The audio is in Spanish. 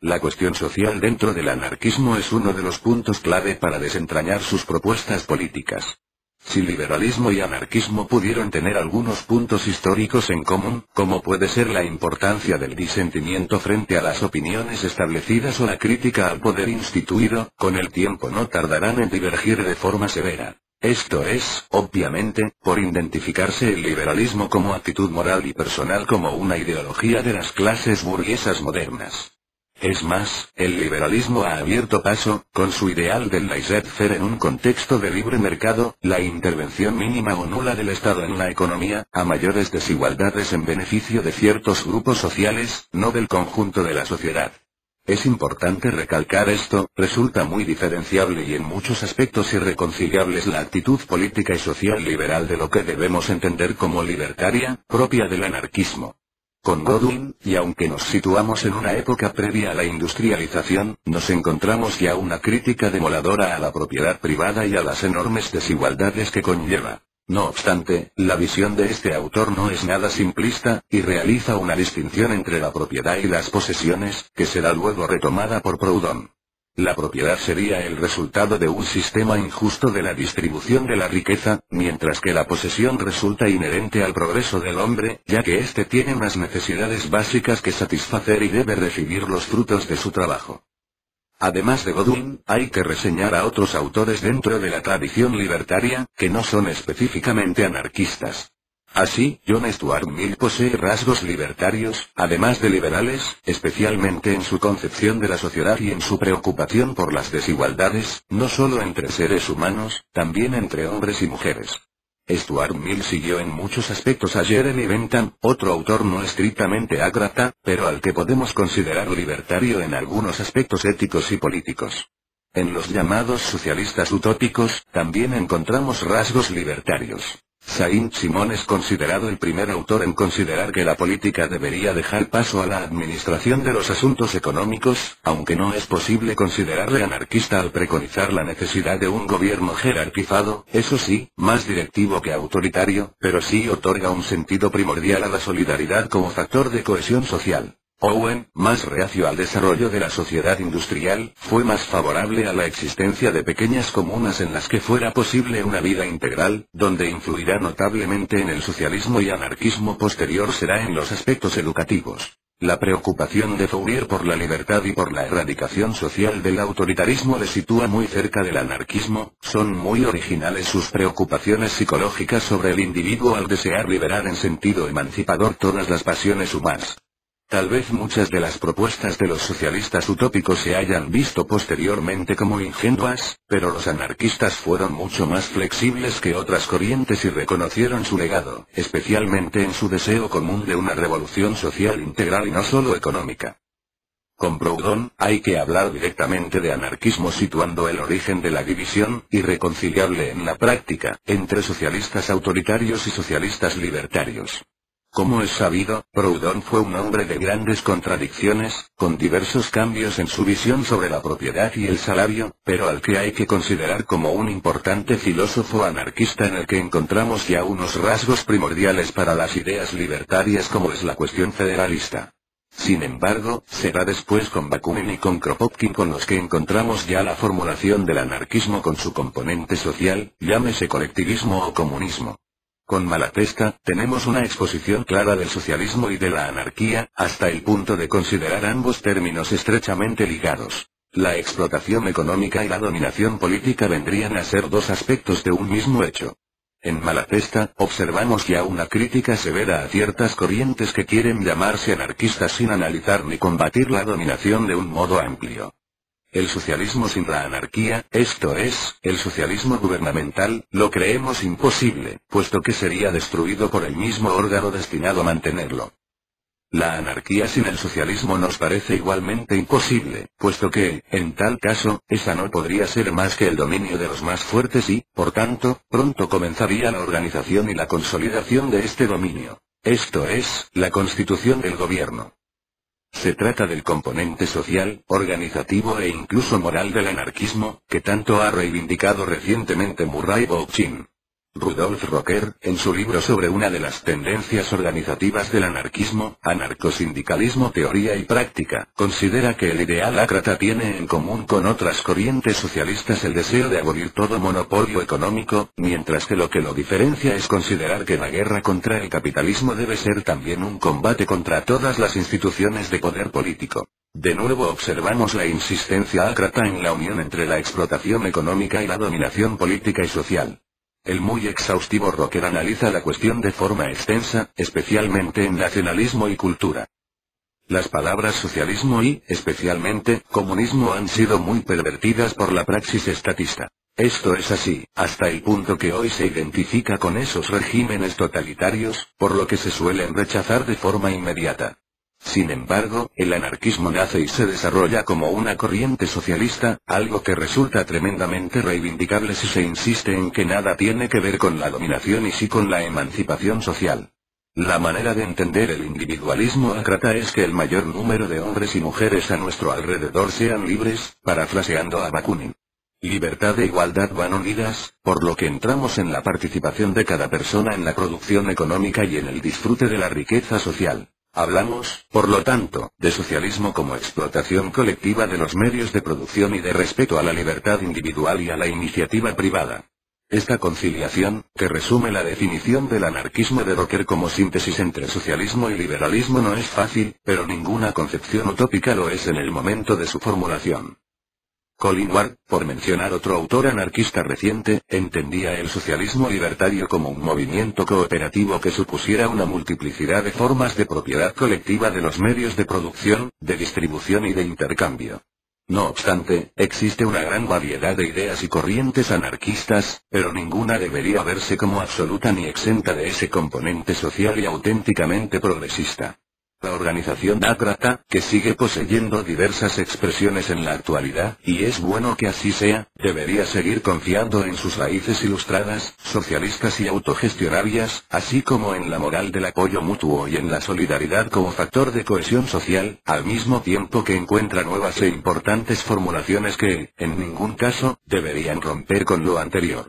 La cuestión social dentro del anarquismo es uno de los puntos clave para desentrañar sus propuestas políticas. Si liberalismo y anarquismo pudieron tener algunos puntos históricos en común, como puede ser la importancia del disentimiento frente a las opiniones establecidas o la crítica al poder instituido, con el tiempo no tardarán en divergir de forma severa. Esto es, obviamente, por identificarse el liberalismo como actitud moral y personal como una ideología de las clases burguesas modernas. Es más, el liberalismo ha abierto paso, con su ideal del laissez-faire en un contexto de libre mercado, la intervención mínima o nula del Estado en la economía, a mayores desigualdades en beneficio de ciertos grupos sociales, no del conjunto de la sociedad. Es importante recalcar esto, resulta muy diferenciable y en muchos aspectos irreconciliables la actitud política y social liberal de lo que debemos entender como libertaria, propia del anarquismo. Con Godwin, y aunque nos situamos en una época previa a la industrialización, nos encontramos ya una crítica demoledora a la propiedad privada y a las enormes desigualdades que conlleva. No obstante, la visión de este autor no es nada simplista, y realiza una distinción entre la propiedad y las posesiones, que será luego retomada por Proudhon. La propiedad sería el resultado de un sistema injusto de la distribución de la riqueza, mientras que la posesión resulta inherente al progreso del hombre, ya que éste tiene unas necesidades básicas que satisfacer y debe recibir los frutos de su trabajo. Además de Godwin, hay que reseñar a otros autores dentro de la tradición libertaria, que no son específicamente anarquistas. Así, John Stuart Mill posee rasgos libertarios, además de liberales, especialmente en su concepción de la sociedad y en su preocupación por las desigualdades, no solo entre seres humanos, también entre hombres y mujeres. Stuart Mill siguió en muchos aspectos a Jeremy Bentham, otro autor no estrictamente ácrata, pero al que podemos considerar libertario en algunos aspectos éticos y políticos. En los llamados socialistas utópicos, también encontramos rasgos libertarios. Saint-Simon es considerado el primer autor en considerar que la política debería dejar paso a la administración de los asuntos económicos, aunque no es posible considerarle anarquista al preconizar la necesidad de un gobierno jerarquizado, eso sí, más directivo que autoritario, pero sí otorga un sentido primordial a la solidaridad como factor de cohesión social. Owen, más reacio al desarrollo de la sociedad industrial, fue más favorable a la existencia de pequeñas comunas en las que fuera posible una vida integral, donde influirá notablemente en el socialismo y anarquismo posterior será en los aspectos educativos. La preocupación de Fourier por la libertad y por la erradicación social del autoritarismo le sitúa muy cerca del anarquismo, son muy originales sus preocupaciones psicológicas sobre el individuo al desear liberar en sentido emancipador todas las pasiones humanas. Tal vez muchas de las propuestas de los socialistas utópicos se hayan visto posteriormente como ingenuas, pero los anarquistas fueron mucho más flexibles que otras corrientes y reconocieron su legado, especialmente en su deseo común de una revolución social integral y no solo económica. Con Proudhon, hay que hablar directamente de anarquismo situando el origen de la división, irreconciliable en la práctica, entre socialistas autoritarios y socialistas libertarios. Como es sabido, Proudhon fue un hombre de grandes contradicciones, con diversos cambios en su visión sobre la propiedad y el salario, pero al que hay que considerar como un importante filósofo anarquista en el que encontramos ya unos rasgos primordiales para las ideas libertarias como es la cuestión federalista. Sin embargo, será después con Bakunin y con Kropotkin con los que encontramos ya la formulación del anarquismo con su componente social, llámese colectivismo o comunismo. Con Malatesta, tenemos una exposición clara del socialismo y de la anarquía, hasta el punto de considerar ambos términos estrechamente ligados. La explotación económica y la dominación política vendrían a ser dos aspectos de un mismo hecho. En Malatesta, observamos ya una crítica severa a ciertas corrientes que quieren llamarse anarquistas sin analizar ni combatir la dominación de un modo amplio. El socialismo sin la anarquía, esto es, el socialismo gubernamental, lo creemos imposible, puesto que sería destruido por el mismo órgano destinado a mantenerlo. La anarquía sin el socialismo nos parece igualmente imposible, puesto que, en tal caso, esa no podría ser más que el dominio de los más fuertes y, por tanto, pronto comenzaría la organización y la consolidación de este dominio. Esto es, la constitución del gobierno. Se trata del componente social, organizativo e incluso moral del anarquismo, que tanto ha reivindicado recientemente Murray Bookchin. Rudolf Rocker, en su libro sobre una de las tendencias organizativas del anarquismo, Anarcosindicalismo, Teoría y Práctica, considera que el ideal ácrata tiene en común con otras corrientes socialistas el deseo de abolir todo monopolio económico, mientras que lo diferencia es considerar que la guerra contra el capitalismo debe ser también un combate contra todas las instituciones de poder político. De nuevo observamos la insistencia ácrata en la unión entre la explotación económica y la dominación política y social. El muy exhaustivo Rocker analiza la cuestión de forma extensa, especialmente en nacionalismo y cultura. Las palabras socialismo y, especialmente, comunismo han sido muy pervertidas por la praxis estatista. Esto es así, hasta el punto que hoy se identifica con esos regímenes totalitarios, por lo que se suelen rechazar de forma inmediata. Sin embargo, el anarquismo nace y se desarrolla como una corriente socialista, algo que resulta tremendamente reivindicable si se insiste en que nada tiene que ver con la dominación y sí con la emancipación social. La manera de entender el individualismo ácrata es que el mayor número de hombres y mujeres a nuestro alrededor sean libres, parafraseando a Bakunin. Libertad e igualdad van unidas, por lo que entramos en la participación de cada persona en la producción económica y en el disfrute de la riqueza social. Hablamos, por lo tanto, de socialismo como explotación colectiva de los medios de producción y de respeto a la libertad individual y a la iniciativa privada. Esta conciliación, que resume la definición del anarquismo de Rocker como síntesis entre socialismo y liberalismo, no es fácil, pero ninguna concepción utópica lo es en el momento de su formulación. Colin Ward, por mencionar otro autor anarquista reciente, entendía el socialismo libertario como un movimiento cooperativo que supusiera una multiplicidad de formas de propiedad colectiva de los medios de producción, de distribución y de intercambio. No obstante, existe una gran variedad de ideas y corrientes anarquistas, pero ninguna debería verse como absoluta ni exenta de ese componente social y auténticamente progresista. La organización ácrata, que sigue poseyendo diversas expresiones en la actualidad, y es bueno que así sea, debería seguir confiando en sus raíces ilustradas, socialistas y autogestionarias, así como en la moral del apoyo mutuo y en la solidaridad como factor de cohesión social, al mismo tiempo que encuentra nuevas e importantes formulaciones que, en ningún caso, deberían romper con lo anterior.